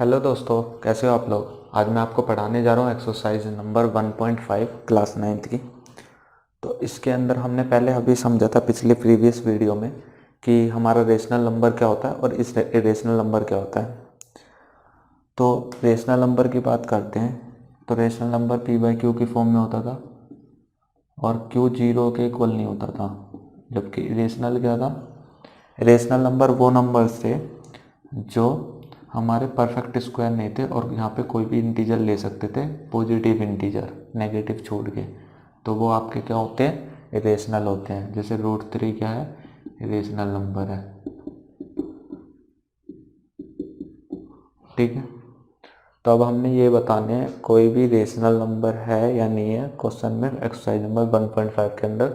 Hello दोस्तों, कैसे हो आप लोग। आज मैं आपको पढ़ाने जा रहा हूँ एक्सरसाइज नंबर 1.5 क्लास 9th की। तो इसके अंदर हमने पहले अभी समझा था पिछले प्रीवियस वीडियो में कि हमारा रेशनल नंबर क्या होता है और इस इरेशनल नंबर क्या होता है। तो रेशनल नंबर की बात करते हैं। तो रेशनल नंबर p/q की फॉर्म में होता था और q 0 के इक्वल नहीं होता था, जबकि इरेशनल क्या था। रेशनल नंबर वो नंबर्स थे जो हमारे परफेक्ट स्क्वायर नहीं थे और यहाँ पे कोई भी इंटीजर ले सकते थे, पॉजिटिव इंटीजर नेगेटिव छोड़ के। तो वो आपके क्या होते हैं, इरेशनल होते हैं। जैसे √3 क्या है, इरेशनल नंबर है। ठीक है, तो अब हमने ये बताने हैं कोई भी रेशनल नंबर है या नहीं है। क्वेश्चन में एक्सरसाइज नंबर 1.5 के अंदर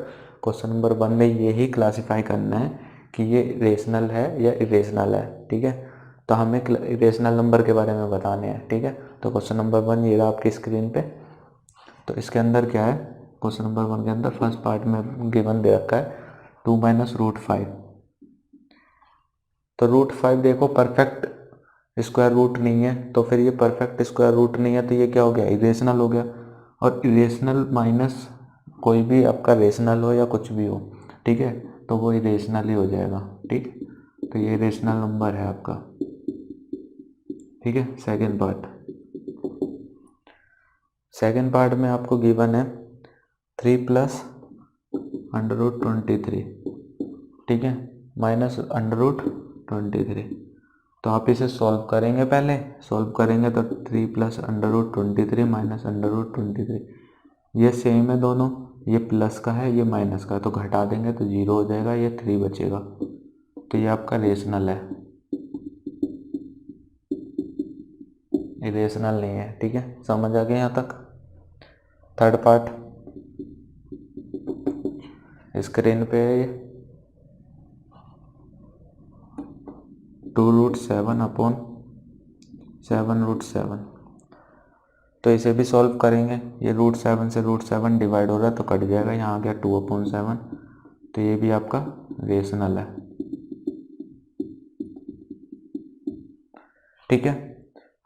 क्वेश्चन नंबर 1 में यही क्लासीफाई करना है कि ये रेशनल है या इरेशनल है। ठीक है, तो हमें रेशनल नंबर के बारे में बताने हैं। ठीक है, तो क्वेश्चन नंबर 1 ये रहा आपकी स्क्रीन पे। तो इसके अंदर क्या है, क्वेश्चन नंबर 1 के अंदर फर्स्ट पार्ट में गिवन दे रखा है 2 - √5। तो √5 देखो परफेक्ट स्क्वायर रूट नहीं है, तो फिर ये परफेक्ट स्क्वायर रूट नहीं है, तो ये क्या हो गया, इरेशनल हो गया। और इरेशनल माइनस कोई भी आपका रेशनल हो या कुछ भी हो, ठीक है, तो वो इरेशनल ही हो जाएगा। ठीक, तो ये रेशनल नंबर है आपका। ठीक है, सेकेंड पार्ट में आपको गिवन है 3 + √23। ठीक है, माइनस √23। तो आप इसे सॉल्व करेंगे। पहले सॉल्व करेंगे तो 3 + √23 माइनस √23, ये सेम है दोनों। ये प्लस का है, ये माइनस का है, तो घटा देंगे तो 0 हो जाएगा, ये 3 बचेगा। तो ये आपका रेशनल है, इरेशनल नहीं है। ठीक है, समझ आ गया यहाँ तक। थर्ड पार्ट स्क्रीन पे है, ये 2√7/7√7। तो इसे भी सॉल्व करेंगे। ये √7 से √7 डिवाइड हो रहा है तो कट जाएगा, यहाँ आ गया 2/7। तो ये भी आपका रेशनल है। ठीक है,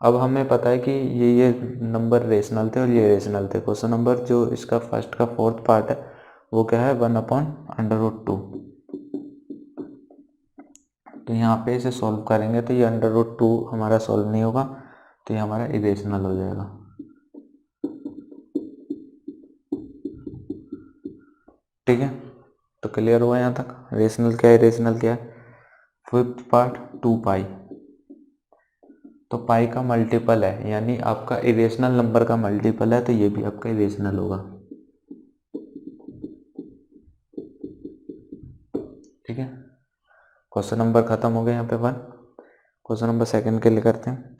अब हमें पता है कि ये नंबर रेशनल थे और ये रेशनल थे। क्वेश्चन नंबर जो इसका फर्स्ट का फोर्थ पार्ट है वो क्या है, 1/√2। तो यहाँ पे इसे सॉल्व करेंगे तो ये √2 हमारा सॉल्व नहीं होगा, तो ये हमारा इरेशनल हो जाएगा। ठीक है, तो क्लियर हुआ यहाँ तक, रेशनल क्या है इरेशनल क्या है। Fifth part 2π। तो पाई का मल्टीपल है, यानी आपका इरेशनल नंबर का मल्टीपल है, तो ये भी आपका इरेशनल होगा। ठीक है, क्वेश्चन नंबर खत्म हो गया यहाँ पे 1। क्वेश्चन नंबर सेकंड के लिए करते हैं।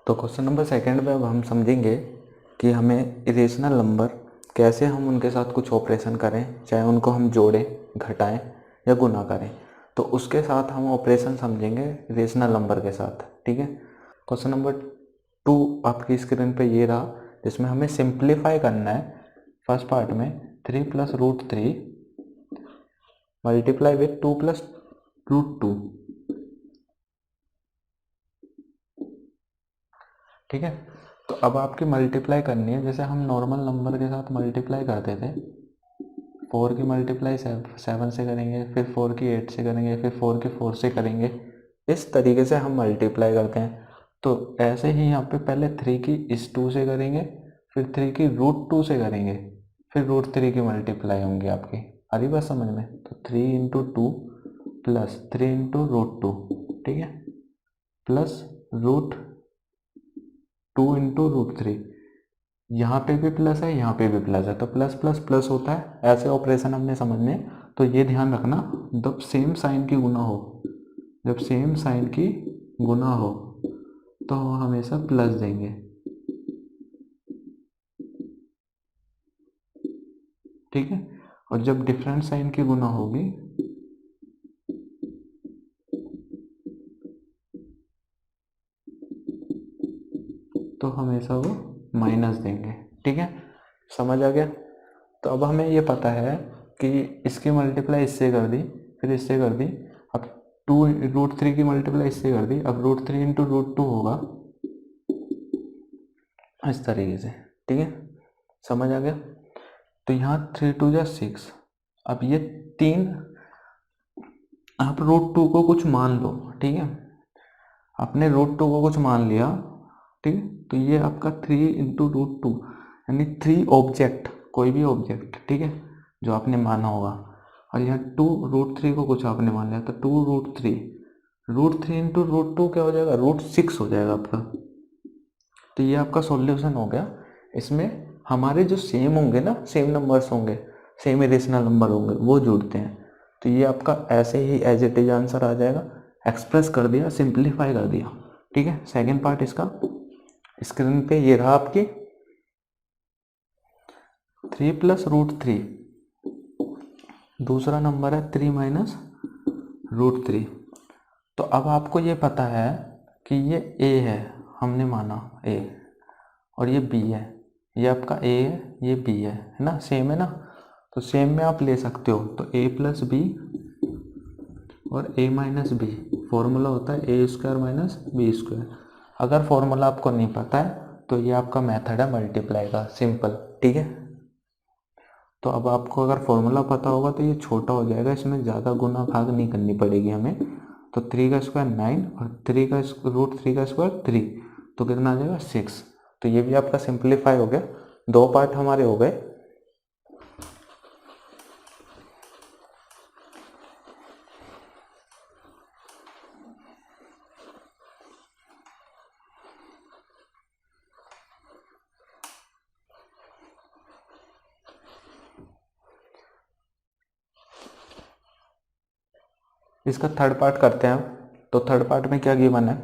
तो क्वेश्चन नंबर सेकंड में अब हम समझेंगे कि हमें इरेशनल नंबर कैसे हम उनके साथ कुछ ऑपरेशन करें, चाहे उनको हम जोड़ें, घटाएं या गुना करें। तो उसके साथ हम ऑपरेशन समझेंगे रेशनल नंबर के साथ। ठीक है, क्वेश्चन नंबर 2 आपकी स्क्रीन पे ये रहा, जिसमें हमें सिंप्लीफाई करना है। फर्स्ट पार्ट में 3 + √3 मल्टीप्लाई विथ 2 + √2। ठीक है, तो अब आपकी मल्टीप्लाई करनी है, जैसे हम नॉर्मल नंबर के साथ मल्टीप्लाई करते थे। 4 की मल्टीप्लाई 7 से करेंगे, फिर 4 की 8 से करेंगे, फिर 4 की 4 से करेंगे। इस तरीके से हम मल्टीप्लाई करते हैं। तो ऐसे ही यहाँ पे पहले 3 की इस 2 से करेंगे, फिर 3 की √2 से करेंगे, फिर √3 की मल्टीप्लाई होंगी आपकी। आ रही बात समझ में। तो 3 × 2 + 3 × √2, ठीक है, प्लस √2 × √3। यहाँ पे भी प्लस है, यहाँ पे भी प्लस है, तो प्लस प्लस प्लस होता है। ऐसे ऑपरेशन हमने समझने, तो ये ध्यान रखना, जब सेम साइन की गुना हो, जब सेम साइन की गुना हो तो हमेशा प्लस देंगे। ठीक है, और जब डिफरेंट साइन की गुना होगी तो हमेशा वो माइनस देंगे। ठीक है, समझ आ गया। तो अब हमें ये पता है कि इसकी मल्टीप्लाई इससे कर दी, फिर इससे कर दी, अब 2√3 की मल्टीप्लाई इससे कर दी, अब √3 इंटू √2 होगा इस तरीके से। ठीक है, समझ आ गया। तो यहाँ 3 2 जा 6, अब ये 3, आप √2 को कुछ मान लो। ठीक है, आपने √2 को कुछ मान लिया। ठीक है, तो ये आपका 3 इंटू √2 यानी 3 ऑब्जेक्ट, कोई भी ऑब्जेक्ट, ठीक है, जो आपने माना होगा। और यहाँ 2√3 को कुछ आपने मान लिया, तो 2√3 इंटू √2 क्या हो जाएगा, √6 हो जाएगा आपका। तो ये आपका सॉल्यूशन हो गया। इसमें हमारे जो सेम होंगे ना, सेम नंबर्स होंगे, सेम इरेशनल नंबर होंगे, वो जुड़ते हैं। तो ये आपका ऐसे ही एज इट इज आंसर आ जाएगा, एक्सप्रेस कर दिया, सिंप्लीफाई कर दिया। ठीक है, सेकंड पार्ट इसका स्क्रीन पे ये रहा आपकी 3 + √3, दूसरा नंबर है 3 - √3। तो अब आपको ये पता है कि ये a है, हमने माना a, और ये b है, ये आपका a है, ये b है ना, सेम है ना। तो सेम में आप ले सकते हो, तो a + b और a - b, फॉर्मूला होता है a² - b²। अगर फॉर्मूला आपको नहीं पता है तो ये आपका मेथड है मल्टीप्लाई का, सिंपल। ठीक है, तो अब आपको अगर फॉर्मूला पता होगा तो ये छोटा हो जाएगा, इसमें ज़्यादा गुना भाग नहीं करनी पड़ेगी हमें। तो 3 का स्क्वायर 9 और √3 का स्क्वायर 3, तो कितना आ जाएगा 6। तो ये भी आपका सिंप्लीफाई हो गया। 2 पार्ट हमारे हो गए। इसका थर्ड पार्ट करते हैं। तो थर्ड पार्ट में क्या गिवन है,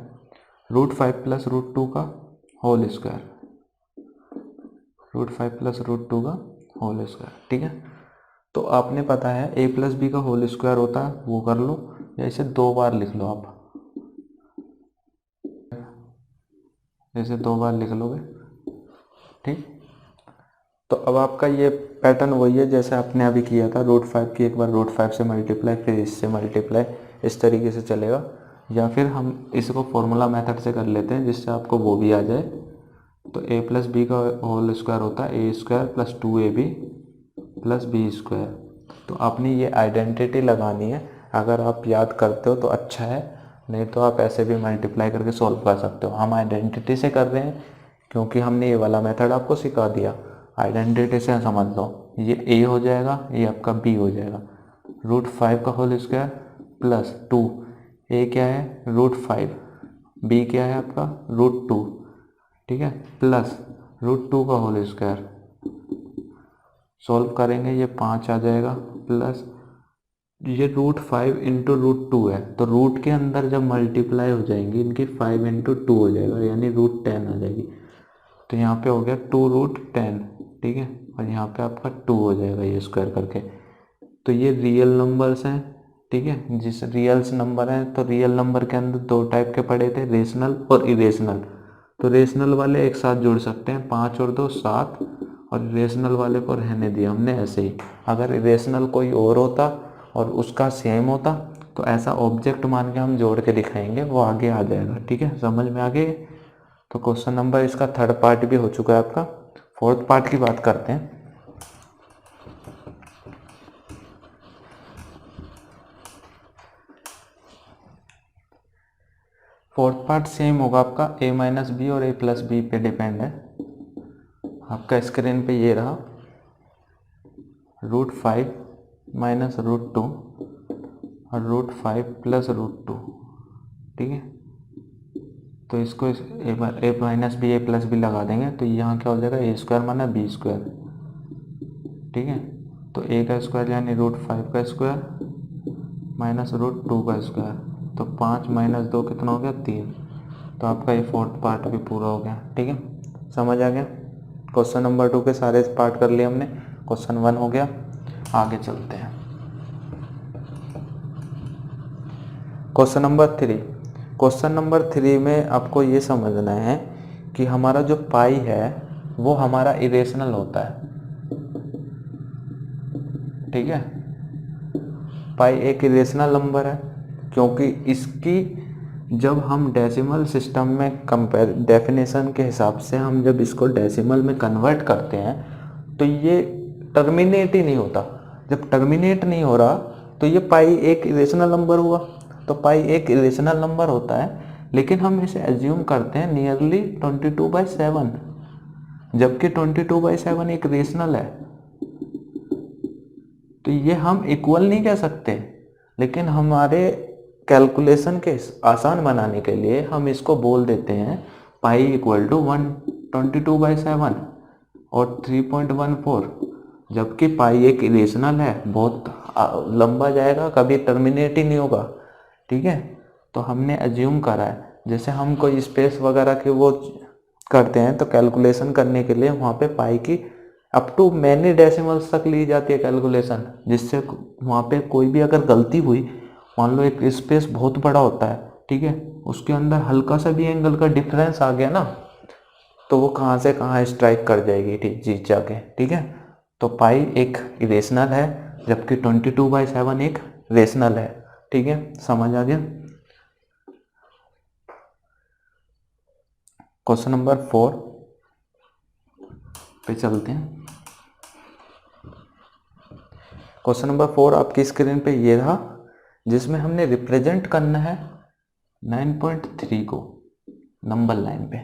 √5 + √2 का होल स्क्वायर, √5 + √2 का होल स्क्वायर। ठीक है, तो आपने पता है a + b का होल स्क्वायर होता है, वो कर लो, या इसे 2 बार लिख लो आप, जैसे 2 बार लिख लोगे। ठीक, तो अब आपका ये पैटर्न वही है जैसे आपने अभी किया था, √5 की एक बार √5 से मल्टीप्लाई, फिर इससे मल्टीप्लाई, इस तरीके से चलेगा। या फिर हम इसको फॉर्मूला मेथड से कर लेते हैं जिससे आपको वो भी आ जाए। तो a + b का होल स्क्वायर होता है a² + 2ab + b²। तो आपने ये आइडेंटिटी लगानी है, अगर आप याद करते हो तो अच्छा है, नहीं तो आप ऐसे भी मल्टीप्लाई करके सॉल्व कर सकते हो। हम आइडेंटिटी से कर रहे हैं क्योंकि हमने ये वाला मेथड आपको सिखा दिया। आइडेंटिटी से समझ लो, ये a हो जाएगा, ये आपका b हो जाएगा, √5 का होल स्क्वायर + 2, a क्या है √5, b क्या है आपका √2, ठीक है, प्लस √2 का होल स्क्वायर, सॉल्व करेंगे ये 5 आ जाएगा, प्लस ये √5 इंटू √2 है, तो रूट के अंदर जब मल्टीप्लाई हो जाएंगी इनकी 5 इंटू 2 हो जाएगा, यानी √10 आ जाएगी। तो यहाँ पे हो गया 2√10, ठीक है, और यहाँ पे आपका 2 हो जाएगा ये स्क्वायर करके। तो ये रियल नंबर्स हैं, ठीक है, जिस रियल्स नंबर हैं, तो रियल नंबर के अंदर 2 टाइप के पड़े थे, रेशनल और इरेशनल। तो रेशनल वाले एक साथ जुड़ सकते हैं, 5 और 2 7, और इरेशनल वाले को रहने दिया हमने ऐसे ही। अगर इरेशनल कोई और होता और उसका सेम होता तो ऐसा ऑब्जेक्ट मान के हम जोड़ के दिखाएंगे, वो आगे आ जाएगा। ठीक है, समझ में आ गई। तो क्वेश्चन नंबर इसका थर्ड पार्ट भी हो चुका है आपका। फोर्थ पार्ट की बात करते हैं। फोर्थ पार्ट सेम होगा आपका, a - b और a + b पे डिपेंड है। आपका स्क्रीन पे ये रहा, √5 - √2 और √5 + √2, ठीक है। तो इसको a - b a + b लगा देंगे, तो यहाँ क्या हो जाएगा, a² - b², ठीक है। तो a का स्क्वायर यानी √5 का स्क्वायर - √2 का स्क्वायर, तो 5 - 2 कितना हो गया 3। तो आपका ये फोर्थ पार्ट भी पूरा हो गया। ठीक है, समझ आ गया। क्वेश्चन नंबर 2 के सारे पार्ट कर लिए हमने, क्वेश्चन 1 हो गया। आगे चलते हैं, क्वेश्चन नंबर 3। क्वेश्चन नंबर 3 में आपको ये समझना है कि हमारा जो पाई है वो हमारा इरेशनल होता है, ठीक है। पाई एक इरेशनल नंबर है क्योंकि इसकी जब हम डेसिमल सिस्टम में कंपेयर डेफिनेशन के हिसाब से हम जब इसको डेसिमल में कन्वर्ट करते हैं तो ये टर्मिनेट ही नहीं होता। जब टर्मिनेट नहीं हो रहा तो ये पाई एक इरेशनल नंबर हुआ। तो पाई एक इरेशनल नंबर होता है, लेकिन हम इसे एज्यूम करते हैं नियरली 22/7, जबकि 22/7 एक रेशनल है। तो ये हम इक्वल नहीं कह सकते, लेकिन हमारे कैलकुलेशन के आसान बनाने के लिए हम इसको बोल देते हैं पाई इक्वल टू 122/7 और 3.14, जबकि पाई एक इरेशनल है, बहुत लंबा जाएगा, कभी टर्मिनेट ही नहीं होगा। ठीक है, तो हमने एज्यूम करा है। जैसे हम कोई स्पेस वगैरह के वो करते हैं तो कैलकुलेशन करने के लिए वहाँ पे पाई की अप टू मैनी डेसिमल्स तक ली जाती है कैलकुलेशन, जिससे वहाँ पे कोई भी अगर गलती हुई, मान लो एक स्पेस बहुत बड़ा होता है, ठीक है, उसके अंदर हल्का सा भी एंगल का डिफरेंस आ गया ना, तो वो कहाँ से कहाँ स्ट्राइक कर जाएगी, ठीक जीत जाके। ठीक है, तो पाई एक इरेशनल है, जबकि 22/7 एक रेशनल है। ठीक है, समझ आ गया। क्वेश्चन नंबर 4 पे चलते हैं। क्वेश्चन नंबर 4 आपकी स्क्रीन पे ये रहा, जिसमें हमने रिप्रेजेंट करना है 9.3 को नंबर लाइन पे।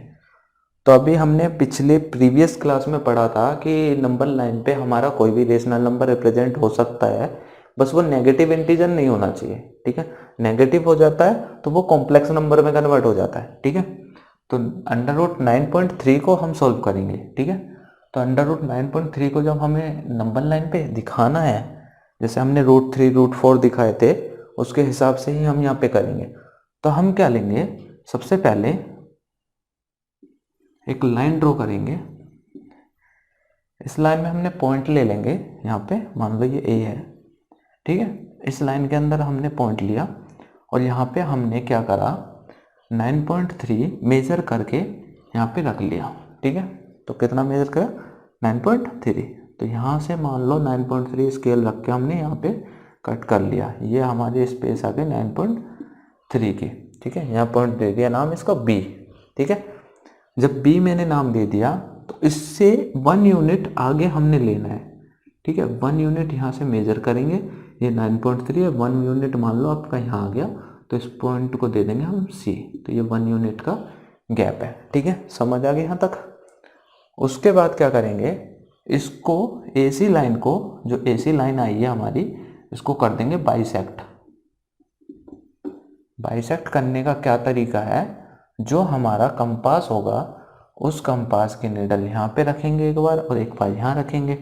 तो अभी हमने पिछले प्रीवियस क्लास में पढ़ा था कि नंबर लाइन पे हमारा कोई भी रेशनल नंबर रिप्रेजेंट हो सकता है, बस वो नेगेटिव इंटीजर नहीं होना चाहिए। ठीक है, नेगेटिव हो जाता है तो वो कॉम्प्लेक्स नंबर में कन्वर्ट हो जाता है। ठीक है, तो √9.3 को हम सॉल्व करेंगे। ठीक है, तो √9.3 को जब हमें नंबर लाइन पे दिखाना है, जैसे हमने √3 √4 दिखाए थे, उसके हिसाब से ही हम यहाँ पे करेंगे। तो हम क्या लेंगे, सबसे पहले एक लाइन ड्रॉ करेंगे। इस लाइन में हमने पॉइंट ले लेंगे, यहाँ पे मान लो ये ए है। ठीक है, इस लाइन के अंदर हमने पॉइंट लिया और यहाँ पे हमने क्या करा, 9.3 मेजर करके यहाँ पे रख लिया। ठीक है, तो कितना मेजर करा, 9.3। तो यहाँ से मान लो 9.3 स्केल रख के हमने यहाँ पे कट कर लिया। ये हमारी स्पेस आ गई 9.3 की। ठीक है, यहाँ पॉइंट दे दिया नाम इसका बी। ठीक है, जब बी मैंने नाम दे दिया तो इससे 1 यूनिट आगे हमने लेना है। ठीक है, 1 यूनिट यहाँ से मेजर करेंगे, ये 9.3 है, 1 यूनिट मान लो आपका यहाँ आ गया, तो इस पॉइंट को दे देंगे हम सी। तो ये 1 यूनिट का गैप है। ठीक है, समझ आ गया यहाँ तक। उसके बाद क्या करेंगे, इसको एसी लाइन को, जो एसी लाइन आई है हमारी, इसको कर देंगे बाइसेक्ट। बाइसेक्ट करने का क्या तरीका है, जो हमारा कंपास होगा उस कंपास की निडल यहाँ पे रखेंगे एक बार और एक बार यहाँ रखेंगे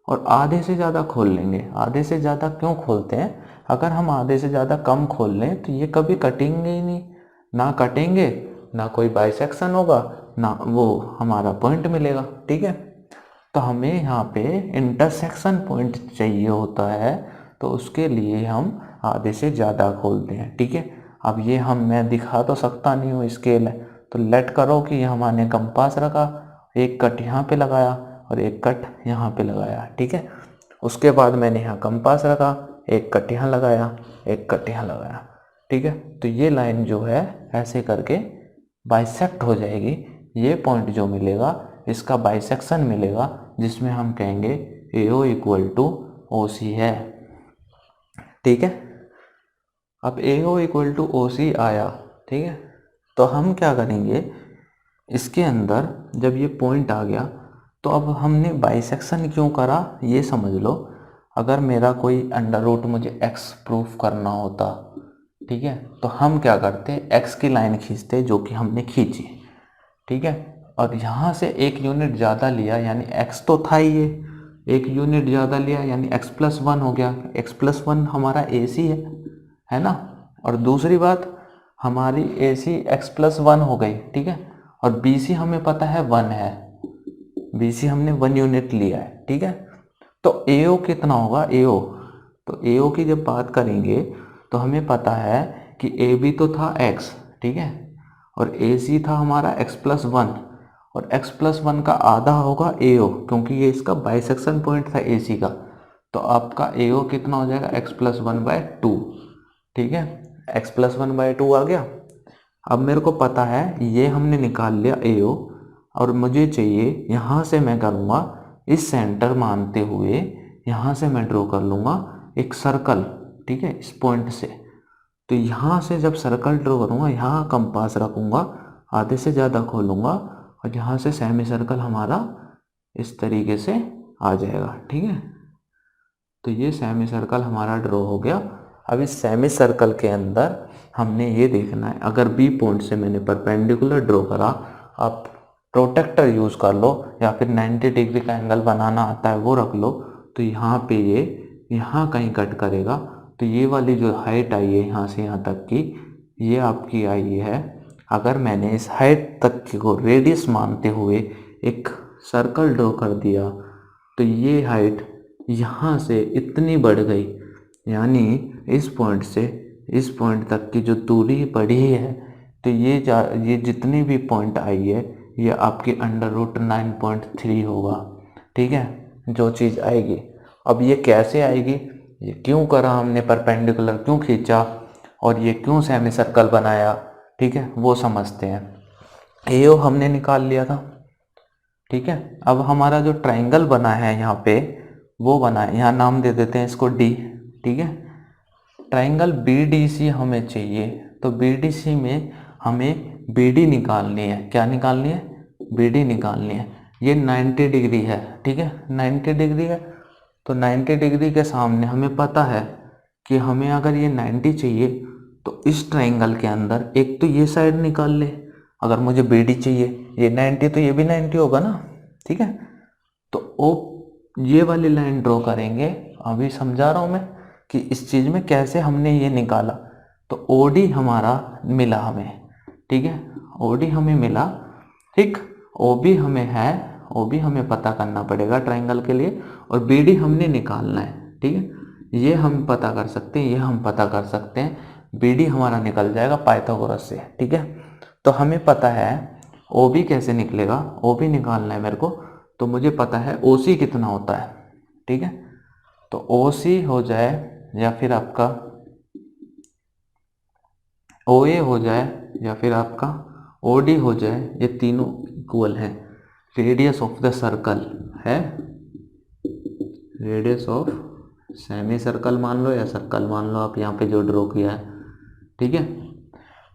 और आधे से ज़्यादा खोल लेंगे। आधे से ज़्यादा क्यों खोलते हैं, अगर हम आधे से ज़्यादा कम खोल लें तो ये कभी कटेंगे ही नहीं, ना कटेंगे, ना कोई बाइसेक्शन होगा, ना वो हमारा पॉइंट मिलेगा। ठीक है, तो हमें यहाँ पे इंटरसेक्शन पॉइंट चाहिए होता है, तो उसके लिए हम आधे से ज़्यादा खोलते हैं। ठीक है, अब ये मैं दिखा तो सकता नहीं हूँ, स्केल है, तो लेट करो कि हमने कंपास रखा, एक कट यहाँ पे लगाया और एक कट यहाँ पे लगाया। ठीक है, उसके बाद मैंने यहाँ कंपास रखा, एक कट यहाँ लगाया, एक कट यहाँ लगाया। ठीक है, तो ये लाइन जो है ऐसे करके बाइसेक्ट हो जाएगी। ये पॉइंट जो मिलेगा इसका बाइसेक्शन मिलेगा, जिसमें हम कहेंगे AO = OC है। ठीक है, अब AO = OC आया। ठीक है, तो हम क्या करेंगे, इसके अंदर जब ये पॉइंट आ गया तो अब हमने बाइसेक्शन क्यों करा ये समझ लो। अगर मेरा कोई अंडर रूट मुझे x प्रूफ करना होता, ठीक है, तो हम क्या करते, x की लाइन खींचते जो कि हमने खींची। ठीक है, और यहाँ से एक यूनिट ज़्यादा लिया, यानी x तो था ही, ये एक यूनिट ज़्यादा लिया यानी x+1 हो गया। x+1 हमारा AC है ना, और दूसरी बात हमारी AC x+1 हो गई। ठीक है, और BC हमें पता है 1 है, BC हमने 1 यूनिट लिया है। ठीक है, तो AO कितना होगा, AO, तो AO की जब बात करेंगे तो हमें पता है कि AB तो था x, ठीक है, और AC था हमारा x+1, और x+1 का आधा होगा AO, क्योंकि ये इसका बाइसेक्शन पॉइंट था AC का। तो आपका AO कितना हो जाएगा, x+1/2। ठीक है, x+1/2 आ गया। अब मेरे को पता है ये हमने निकाल लिया AO, और मुझे चाहिए यहाँ से मैं करूँगा इस सेंटर मानते हुए यहाँ से मैं ड्रॉ कर लूँगा एक सर्कल। ठीक है, इस पॉइंट से। तो यहाँ से जब सर्कल ड्रॉ करूँगा, यहाँ कंपास रखूँगा, आधे से ज़्यादा खोलूँगा, और यहाँ से सेमी सर्कल हमारा इस तरीके से आ जाएगा। ठीक है, तो ये सेमी सर्कल हमारा ड्रॉ हो गया। अब इस सेमी सर्कल के अंदर हमने ये देखना है, अगर बी पॉइंट से मैंने परपेंडिकुलर ड्रॉ करा, आप प्रोटेक्टर यूज़ कर लो या फिर 90 डिग्री का एंगल बनाना आता है वो रख लो, तो यहाँ पे ये यहाँ कहीं कट करेगा। तो ये वाली जो हाइट आई है यहाँ से यहाँ तक की, ये आपकी आई है। अगर मैंने इस हाइट तक की को रेडियस मानते हुए एक सर्कल ड्रॉ कर दिया, तो ये हाइट यहाँ से इतनी बढ़ गई, यानी इस पॉइंट से इस पॉइंट तक की जो दूरी बढ़ी है, तो ये जितनी भी पॉइंट आई है ये आपकी √9.3 होगा। ठीक है, जो चीज़ आएगी। अब ये कैसे आएगी, ये क्यों करा हमने, परपेंडिकुलर क्यों खींचा, और ये क्यों सेमी सर्कल बनाया, ठीक है, वो समझते हैं। AO हमने निकाल लिया था। ठीक है, अब हमारा जो ट्राइंगल बना है यहाँ पे, वो बना है, यहाँ नाम दे देते हैं इसको D। ठीक है, ट्राइंगल BDC हमें चाहिए, तो BDC में हमें BD निकालनी है। क्या निकालनी है, BD निकालनी है। ये 90 डिग्री है। ठीक है, 90 डिग्री है, तो 90 डिग्री के सामने हमें पता है कि हमें अगर ये 90 चाहिए, तो इस ट्राइंगल के अंदर एक तो ये साइड निकाल ले। अगर मुझे BD चाहिए, ये 90 तो ये भी 90 होगा ना। ठीक है, तो ये वाली लाइन ड्रॉ करेंगे। अभी समझा रहा हूँ मैं कि इस चीज़ में कैसे हमने ये निकाला। तो OD हमारा मिला हमें। ठीक है, OD हमें मिला। ठीक, OB हमें है, OB हमें पता करना पड़ेगा ट्राइंगल के लिए, और BD हमने निकालना है। ठीक है, ये हम पता कर सकते हैं, ये हम पता कर सकते हैं। BD हमारा निकल जाएगा पाइथागोरस से। ठीक है, तो हमें पता है OB कैसे निकलेगा, OB निकालना है मेरे को। तो मुझे पता है OC कितना होता है। ठीक है, तो OC हो जाए या फिर आपका OA हो जाए या फिर आपका OD हो जाए, ये तीनों इक्वल हैं। रेडियस ऑफ द सर्कल है, रेडियस ऑफ सेमी सर्कल मान लो या सर्कल मान लो, आप यहाँ पे जो ड्रॉ किया है। ठीक है,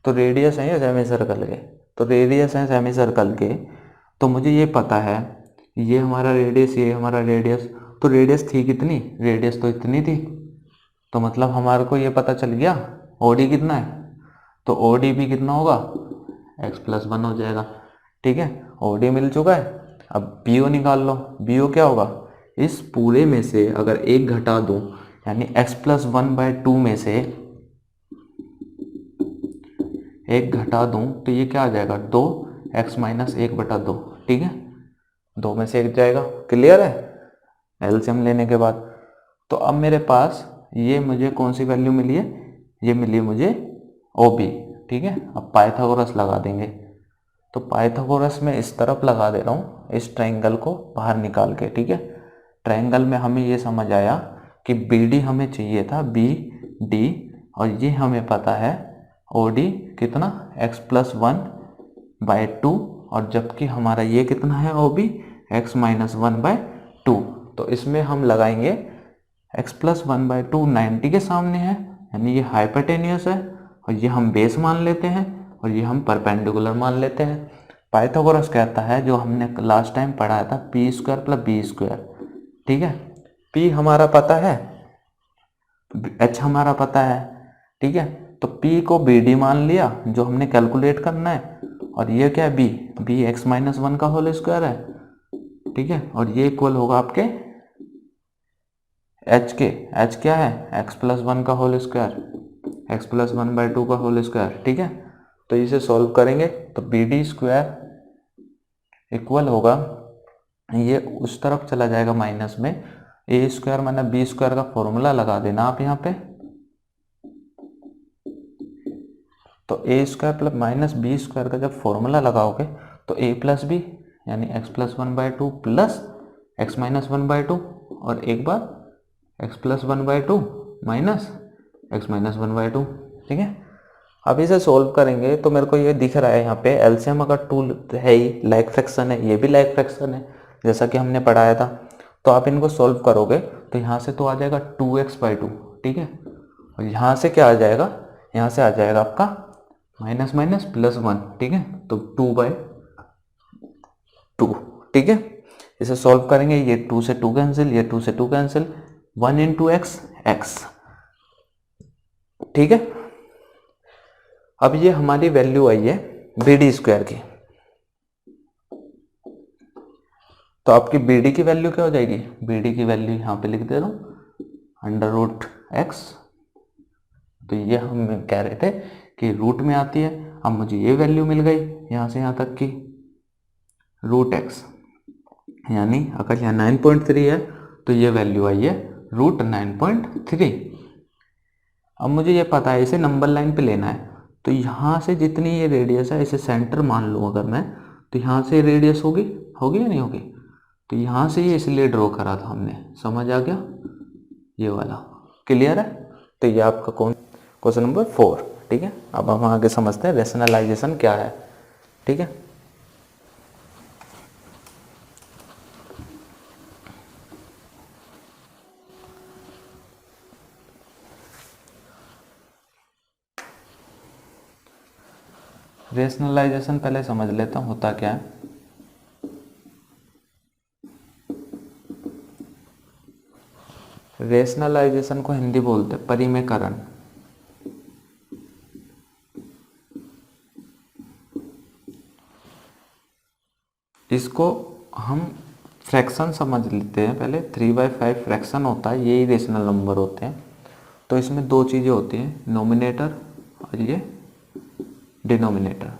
तो रेडियस है या सेमी सर्कल के, तो रेडियस है सेमी सर्कल के। तो मुझे ये पता है ये हमारा रेडियस, ये हमारा रेडियस। तो रेडियस थी कितनी, रेडियस तो इतनी थी। तो मतलब हमारे को ये पता चल गया OD कितना है। तो OD भी कितना होगा, x+1 हो जाएगा। ठीक है, OD मिल चुका है। अब BO निकाल लो। BO क्या होगा, इस पूरे में से अगर एक घटा दूं, यानी x+1/2 में से एक घटा दूं, तो ये क्या आ जाएगा, 2x-1/2। ठीक है, 2 में से एक जाएगा। क्लियर है, एलसीएम लेने के बाद। तो अब मेरे पास ये मुझे कौन सी वैल्यू मिली है, ये मिली मुझे OB। ठीक है, अब पाइथागोरस लगा देंगे। तो पाइथागोरस में इस तरफ लगा दे रहा हूँ, इस ट्राइंगल को बाहर निकाल के। ठीक है, ट्राइंगल में हमें ये समझ आया कि BD हमें चाहिए था BD, और ये हमें पता है OD कितना, x+1/2, और जबकि हमारा ये कितना है OB, x-1/2। तो इसमें हम लगाएंगे x+1/2 90 के सामने है, यानी ये हाइपोटेन्यूस है, और ये हम बेस मान लेते हैं, और ये हम परपेंडिकुलर मान लेते हैं। पाइथागोरस कहता है, जो हमने लास्ट टाइम पढ़ाया था, p² + b²। ठीक है, p हमारा पता है, h हमारा पता है। ठीक है, तो p को BD मान लिया जो हमने कैलकुलेट करना है, और ये क्या है, b x-1 का होल स्क्वायर है। ठीक है, और ये इक्वल होगा आपके h के। h क्या है, x+1 का होल स्क्वायर, x+1/2 का होल स्क्वायर। ठीक है, तो इसे सॉल्व करेंगे तो BD² इक्वल होगा, ये उस तरफ चला जाएगा माइनस में, A² माना B² का फॉर्मूला लगा देना आप यहाँ पे। तो A² + -B² का जब फॉर्मूला लगाओगे तो A + B यानी x+1/2 + x-1/2, और एक बार x plus 1/2 minus x minus 1/2। ठीक है, अब इसे सोल्व करेंगे तो मेरे को ये दिख रहा है यहाँ पे एलसीएम अगर 2 है ही, लाइक फ्रैक्शन है, ये भी लाइक फ्रैक्शन है जैसा कि हमने पढ़ाया था। तो आप इनको सोल्व करोगे तो यहाँ से तो आ जाएगा 2x/2। ठीक है, और यहाँ से क्या आ जाएगा, यहाँ से आ जाएगा आपका माइनस माइनस प्लस 1। ठीक है, तो 2/2। ठीक है, इसे सॉल्व करेंगे, ये 2 से 2 कैंसिल, ये 2 से 2 कैंसिल, 1 इंटू एक्स एक्स। ठीक है, अब ये हमारी वैल्यू आई है BD² की। तो आपकी BD की वैल्यू क्या हो जाएगी, BD की वैल्यू यहाँ पे लिख दे रहा हूँ √x। तो ये हम कह रहे थे कि रूट में आती है। अब मुझे ये वैल्यू मिल गई यहाँ से यहाँ तक की √x, यानी अगर यहाँ 9.3 है तो ये वैल्यू आई है √9.3। अब मुझे ये पता है इसे नंबर लाइन पे लेना है, तो यहाँ से जितनी ये रेडियस है इसे सेंटर मान लूँ अगर मैं, तो यहाँ से रेडियस होगी या नहीं होगी, तो यहाँ से ये इसलिए ड्रॉ करा था हमने, समझ आ गया, ये वाला क्लियर है। तो ये आपका क्वेश्चन नंबर 4। ठीक है, अब हम आगे समझते हैं रेशनलाइजेशन क्या है। ठीक है, रेशनलाइजेशन पहले समझ लेता हूँ होता क्या है। रेशनलाइजेशन को हिंदी बोलते हैं परिमेयकरण। इसको हम फ्रैक्शन समझ लेते हैं पहले। 3/5 फ्रैक्शन होता है, यही रेशनल नंबर होते हैं। तो इसमें दो चीज़ें होती हैं, नोमिनेटर और ये डिनोमिनेटर।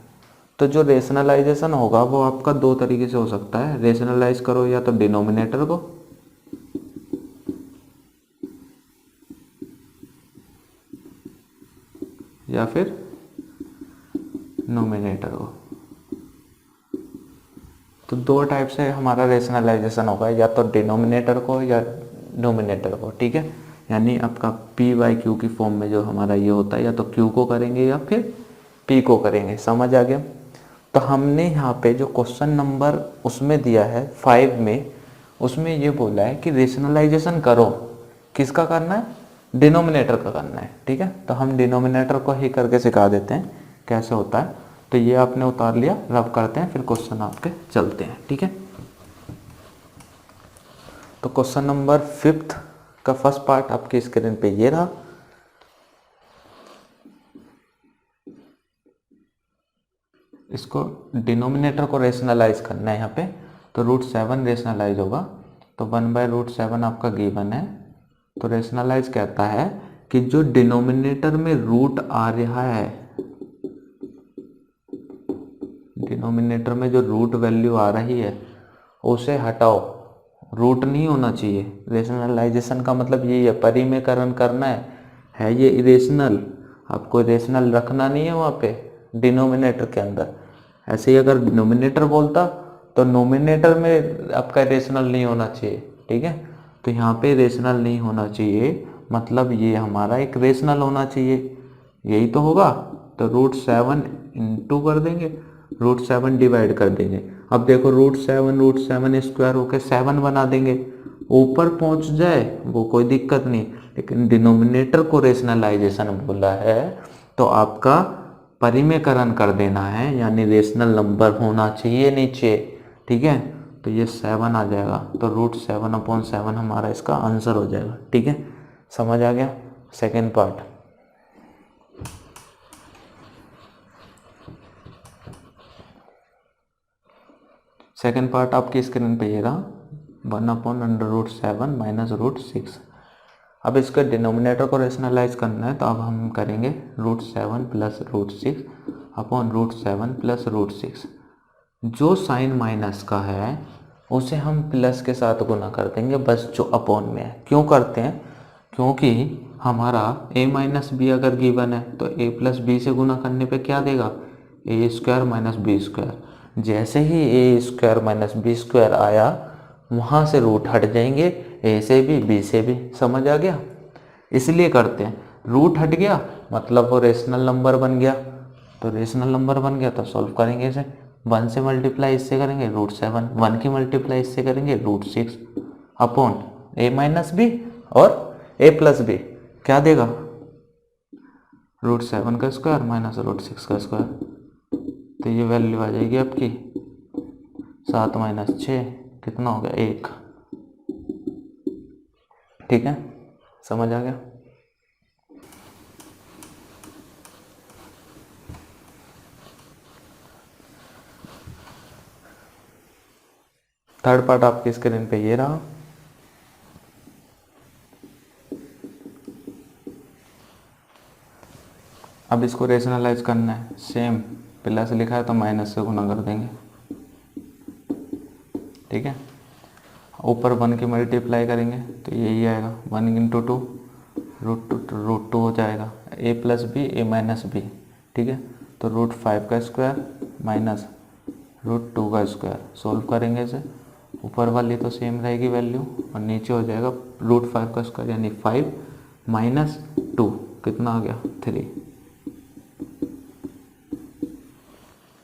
तो जो रेशनलाइजेशन होगा वो आपका दो तरीके से हो सकता है, रेशनलाइज करो या तो डिनोमिनेटर को या फिर नोमिनेटर को। तो दो टाइप से हमारा रेशनलाइजेशन होगा, या तो डिनोमिनेटर को या नोमिनेटर को। ठीक है, यानी आपका P/Q की फॉर्म में जो हमारा ये होता है, या तो Q को करेंगे या फिर P को करेंगे। समझ आ गया। तो हमने यहाँ पे जो क्वेश्चन नंबर उसमें दिया है 5 में, उसमें ये बोला है कि रेशनलाइजेशन करो, किसका करना है, डिनोमिनेटर का करना है। ठीक है, तो हम डिनोमिनेटर को ही करके सिखा देते हैं कैसे होता है। तो ये आपने उतार लिया, रब करते हैं, फिर क्वेश्चन आपके चलते हैं। ठीक है, तो क्वेश्चन नंबर 5 का फर्स्ट पार्ट आपकी स्क्रीन पे ये रहा। इसको डिनोमिनेटर को रेशनलाइज करना है यहाँ पे, तो √7 रेशनलाइज होगा, तो 1/√7 आपका गिवन है। तो रेशनलाइज कहता है कि जो डिनोमिनेटर में रूट आ रहा है, डिनोमिनेटर में जो रूट वैल्यू आ रही है उसे हटाओ, रूट नहीं होना चाहिए। रेशनलाइजेशन का मतलब यही है, परिमेयकरण करना है ये इरेशनल, आपको इरेशनल रखना नहीं है वहाँ पे डिनोमिनेटर के अंदर। ऐसे ही अगर डिनोमिनेटर बोलता तो नोमिनेटर में आपका रेशनल नहीं होना चाहिए। ठीक है, तो यहाँ पे रेशनल नहीं होना चाहिए, मतलब ये हमारा एक रेशनल होना चाहिए, यही तो होगा। तो √7 इंटू कर देंगे, √7 डिवाइड कर देंगे। अब देखो √7 स्क्वायर होके 7 बना देंगे, ऊपर पहुंच जाए वो कोई दिक्कत नहीं, लेकिन डिनोमिनेटर को रेशनलाइजेशन बोला है तो आपका परिमेयकरण कर देना है, यानी रेशनल नंबर होना चाहिए नीचे। ठीक है, तो ये 7 आ जाएगा, तो √7/7 हमारा इसका आंसर हो जाएगा। ठीक है, समझ आ गया। सेकेंड पार्ट, सेकेंड पार्ट आपकी स्क्रीन पे ये रहा, 1/√7 माइनस √6। अब इसके डिनोमिनेटर को रेशनलाइज करना है, तो अब हम करेंगे √7 प्लस √6 अपॉन √7 प्लस √6। जो साइन माइनस का है उसे हम प्लस के साथ गुना कर देंगे, बस जो अपॉन में है। क्यों करते हैं, क्योंकि हमारा a-b अगर गिवन है तो a प्लस बी से गुना करने पे क्या देगा, a² माइनस b²। जैसे ही a² माइनस b² आया वहाँ से रूट हट जाएंगे, ए से भी बी से भी। समझ आ गया? इसलिए करते हैं, रूट हट गया मतलब वो रेशनल नंबर बन गया, तो रेशनल नंबर बन गया तो सॉल्व करेंगे इसे। 1 से मल्टीप्लाई इससे करेंगे √7, 1 की मल्टीप्लाई इससे करेंगे √6 अपॉन a माइनस बी और a प्लस बी क्या देगा, √7 का स्क्वायर माइनस √6 का स्क्वायर। तो ये वैल्यू आ जाएगी आपकी 7 माइनस 6 कितना हो गया 1। ठीक है, समझ आ गया? थर्ड पार्ट आपकी स्क्रीन पे ये रहा। अब इसको रेशनलाइज करना है, सेम प्लस लिखा है तो माइनस से गुना कर देंगे। ठीक है, ऊपर 1 की मल्टीप्लाई करेंगे तो यही आएगा 1 इंटू 2 √2 हो जाएगा, a plus B A minus B. ठीक है, तो √5 का स्क्वायर माइनस √2 का स्क्वायर। सोल्व करेंगे इसे, ऊपर वाली तो सेम रहेगी वैल्यू और नीचे हो जाएगा √5 का स्क्वायर यानी 5 माइनस 2 कितना आ गया 3।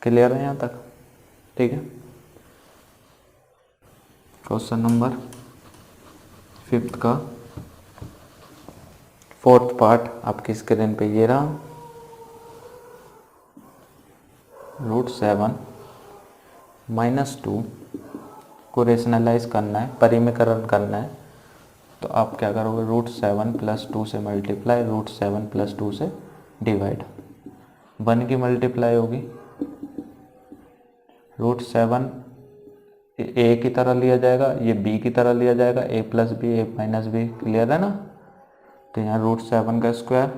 क्लियर है यहाँ तक? ठीक है, क्वेश्चन नंबर 5 का 4th पार्ट आपकी स्क्रीन पे ये रहा। √7 माइनस 2 को रेशनलाइज करना है, परिमीकरण करना है, तो आप क्या करोगे, √7 प्लस 2 से मल्टीप्लाई, √7 प्लस 2 से डिवाइड। 1 की मल्टीप्लाई होगी, √7 ए की तरह लिया जाएगा, ये बी की तरह लिया जाएगा, a plus B A minus B. Clear है ना? तो यहाँ √7 का स्क्वायर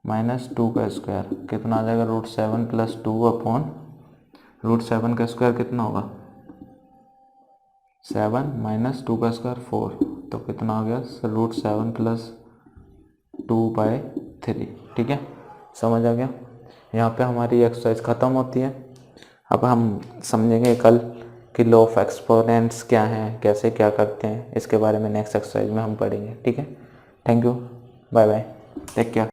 माइनस 2 का स्क्वायर कितना आ जाएगा, √7 प्लस 2 अपॉन √7 का स्क्वायर कितना होगा 7 माइनस 2 का स्क्वायर 4, तो कितना आ गया √7 प्लस 2/3। ठीक है, समझ आ गया? यहाँ पे हमारी एक्सरसाइज ख़त्म होती है। अब हम समझेंगे कल कि लॉ ऑफ एक्सपोनेंट्स क्या हैं, कैसे क्या करते हैं, इसके बारे में नेक्स्ट एक्सरसाइज में हम पढ़ेंगे। ठीक है, thank you, bye bye, take care.